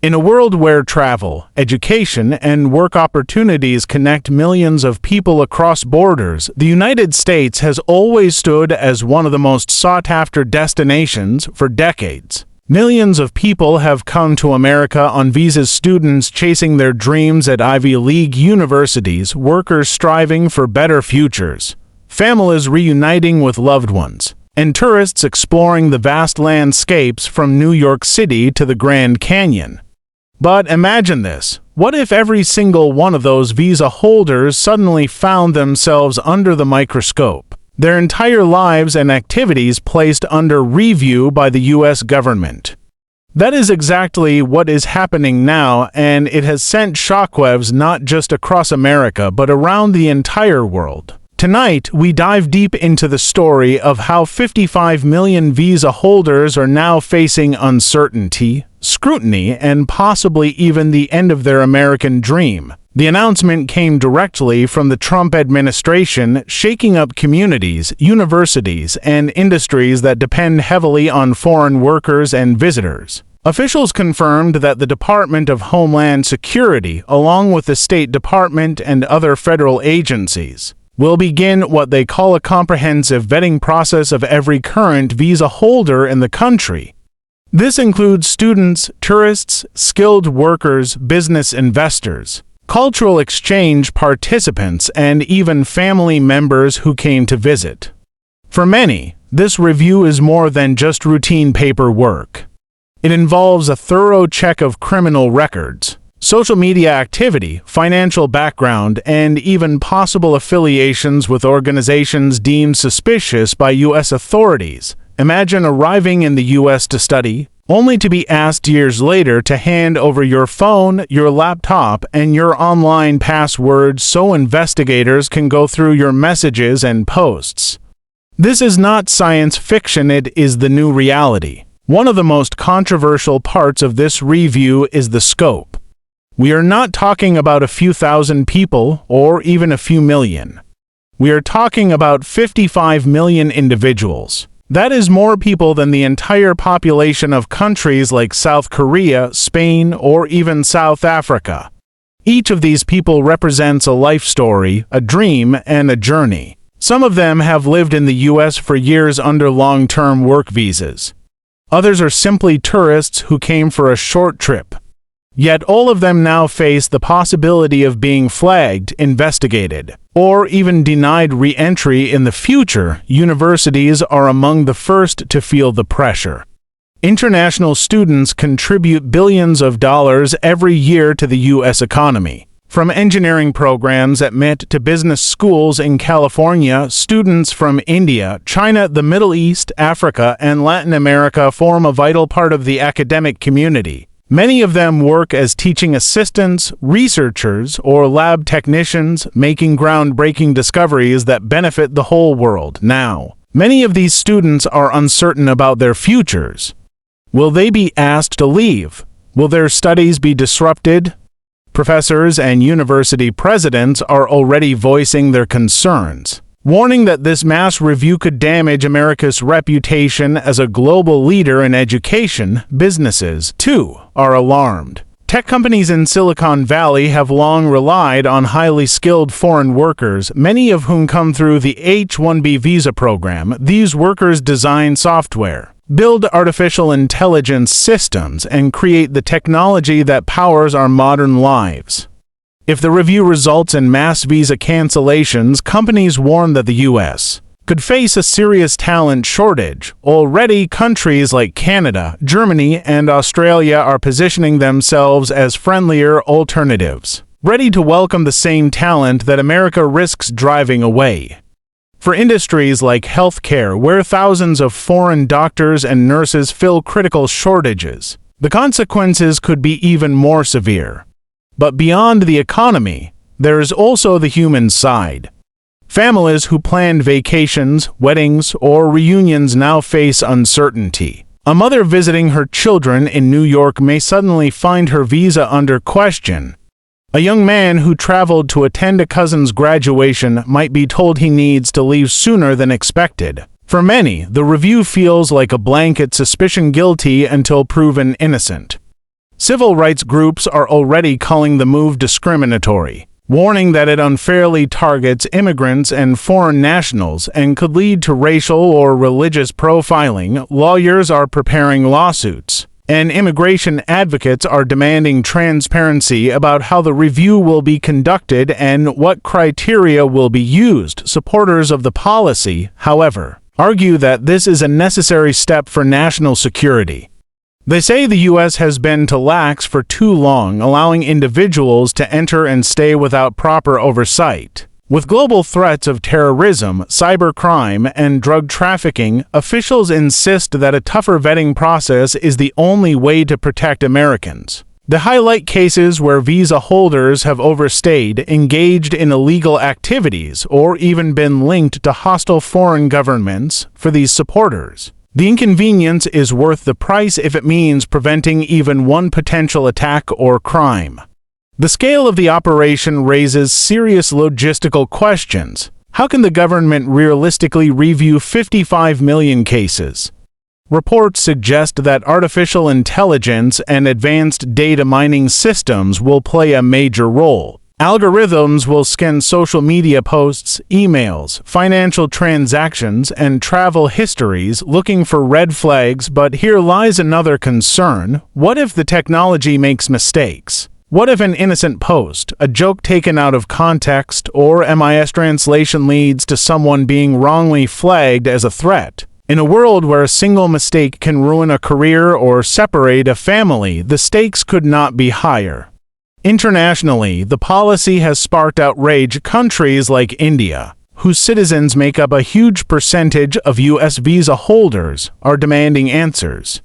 In a world where travel, education, and work opportunities connect millions of people across borders, the United States has always stood as one of the most sought-after destinations for decades. Millions of people have come to America on visas, students chasing their dreams at Ivy League universities, workers striving for better futures, families reuniting with loved ones, and tourists exploring the vast landscapes from New York City to the Grand Canyon. But imagine this. What if every single one of those visa holders suddenly found themselves under the microscope, their entire lives and activities placed under review by the U.S. government? That is exactly what is happening now, and it has sent shockwaves not just across America but around the entire world. Tonight, we dive deep into the story of how 55 million visa holders are now facing uncertainty, scrutiny, and possibly even the end of their American dream. The announcement came directly from the Trump administration, shaking up communities, universities, and industries that depend heavily on foreign workers and visitors. Officials confirmed that the Department of Homeland Security, along with the State Department and other federal agencies, will begin what they call a comprehensive vetting process of every current visa holder in the country. This includes students, tourists, skilled workers, business investors, cultural exchange participants, and even family members who came to visit. For many, this review is more than just routine paperwork. It involves a thorough check of criminal records, social media activity, financial background, and even possible affiliations with organizations deemed suspicious by U.S. authorities. Imagine arriving in the U.S. to study, only to be asked years later to hand over your phone, your laptop, and your online passwords so investigators can go through your messages and posts. This is not science fiction, it is the new reality. One of the most controversial parts of this review is the scope. We are not talking about a few thousand people or even a few million. We are talking about 55 million individuals. That is more people than the entire population of countries like South Korea, Spain, or even South Africa. Each of these people represents a life story, a dream, and a journey. Some of them have lived in the U.S. for years under long-term work visas. Others are simply tourists who came for a short trip. Yet all of them now face the possibility of being flagged, investigated, or even denied re-entry in the future. Universities are among the first to feel the pressure. International students contribute billions of dollars every year to the U.S. economy. From engineering programs at MIT to business schools in California, students from India, China, the Middle East, Africa, and Latin America form a vital part of the academic community. Many of them work as teaching assistants, researchers, or lab technicians, making groundbreaking discoveries that benefit the whole world. Now, many of these students are uncertain about their futures. Will they be asked to leave? Will their studies be disrupted? Professors and university presidents are already voicing their concerns, warning that this mass review could damage America's reputation as a global leader in education. Businesses, too, are alarmed. Tech companies in Silicon Valley have long relied on highly skilled foreign workers, many of whom come through the H-1B visa program. These workers design software, build artificial intelligence systems, and create the technology that powers our modern lives. If the review results in mass visa cancellations, companies warn that the U.S. could face a serious talent shortage. Already, countries like Canada, Germany, and Australia are positioning themselves as friendlier alternatives, ready to welcome the same talent that America risks driving away. For industries like healthcare, where thousands of foreign doctors and nurses fill critical shortages, the consequences could be even more severe. But beyond the economy, there is also the human side. Families who planned vacations, weddings, or reunions now face uncertainty. A mother visiting her children in New York may suddenly find her visa under question. A young man who traveled to attend a cousin's graduation might be told he needs to leave sooner than expected. For many, the review feels like a blanket suspicion, guilty until proven innocent. Civil rights groups are already calling the move discriminatory, warning that it unfairly targets immigrants and foreign nationals and could lead to racial or religious profiling. Lawyers are preparing lawsuits, and immigration advocates are demanding transparency about how the review will be conducted and what criteria will be used. Supporters of the policy, however, argue that this is a necessary step for national security. They say the U.S. has been too lax for too long, allowing individuals to enter and stay without proper oversight. With global threats of terrorism, cybercrime, and drug trafficking, officials insist that a tougher vetting process is the only way to protect Americans. They highlight cases where visa holders have overstayed, engaged in illegal activities, or even been linked to hostile foreign governments. For these supporters, the inconvenience is worth the price if it means preventing even one potential attack or crime. The scale of the operation raises serious logistical questions. How can the government realistically review 55 million cases? Reports suggest that artificial intelligence and advanced data mining systems will play a major role. Algorithms will scan social media posts, emails, financial transactions, and travel histories looking for red flags. But here lies another concern. What if the technology makes mistakes? What if an innocent post, a joke taken out of context, or mistranslation leads to someone being wrongly flagged as a threat? In a world where a single mistake can ruin a career or separate a family, the stakes could not be higher. Internationally, the policy has sparked outrage. Countries like India, whose citizens make up a huge percentage of U.S. visa holders, are demanding answers.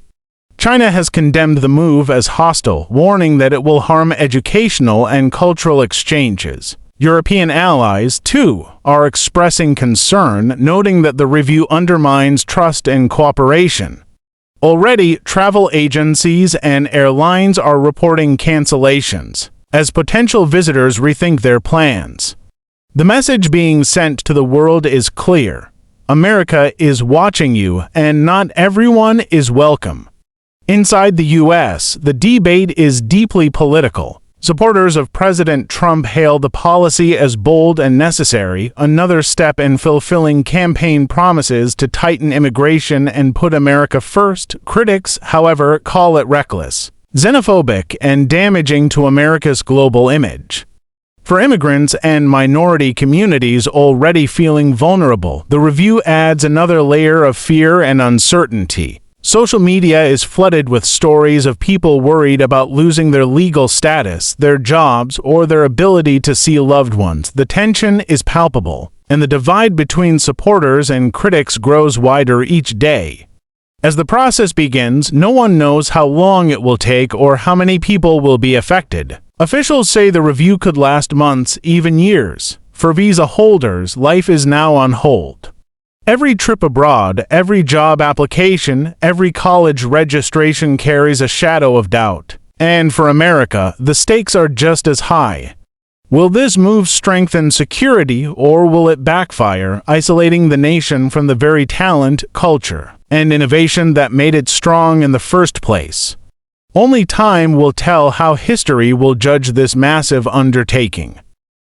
China has condemned the move as hostile, warning that it will harm educational and cultural exchanges. European allies, too, are expressing concern, noting that the review undermines trust and cooperation. Already, travel agencies and airlines are reporting cancellations, as potential visitors rethink their plans. The message being sent to the world is clear. America is watching you, and not everyone is welcome. Inside the U.S., the debate is deeply political. Supporters of President Trump hail the policy as bold and necessary, another step in fulfilling campaign promises to tighten immigration and put America first. Critics, however, call it reckless, xenophobic, and damaging to America's global image. For immigrants and minority communities already feeling vulnerable, the review adds another layer of fear and uncertainty. Social media is flooded with stories of people worried about losing their legal status, their jobs, or their ability to see loved ones. The tension is palpable, and the divide between supporters and critics grows wider each day. As the process begins, no one knows how long it will take or how many people will be affected. Officials say the review could last months, even years. For visa holders, life is now on hold. Every trip abroad, every job application, every college registration carries a shadow of doubt. And for America, the stakes are just as high. Will this move strengthen security, or will it backfire, isolating the nation from the very talent, culture, and innovation that made it strong in the first place? Only time will tell how history will judge this massive undertaking.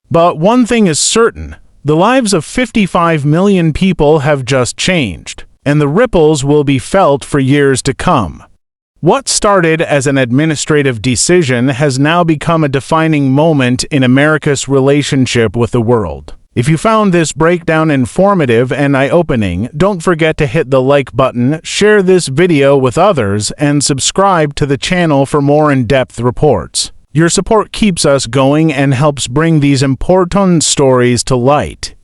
But one thing is certain. The lives of 55 million people have just changed, and the ripples will be felt for years to come. What started as an administrative decision has now become a defining moment in America's relationship with the world. If you found this breakdown informative and eye-opening, don't forget to hit the like button, share this video with others, and subscribe to the channel for more in-depth reports. Your support keeps us going and helps bring these important stories to light.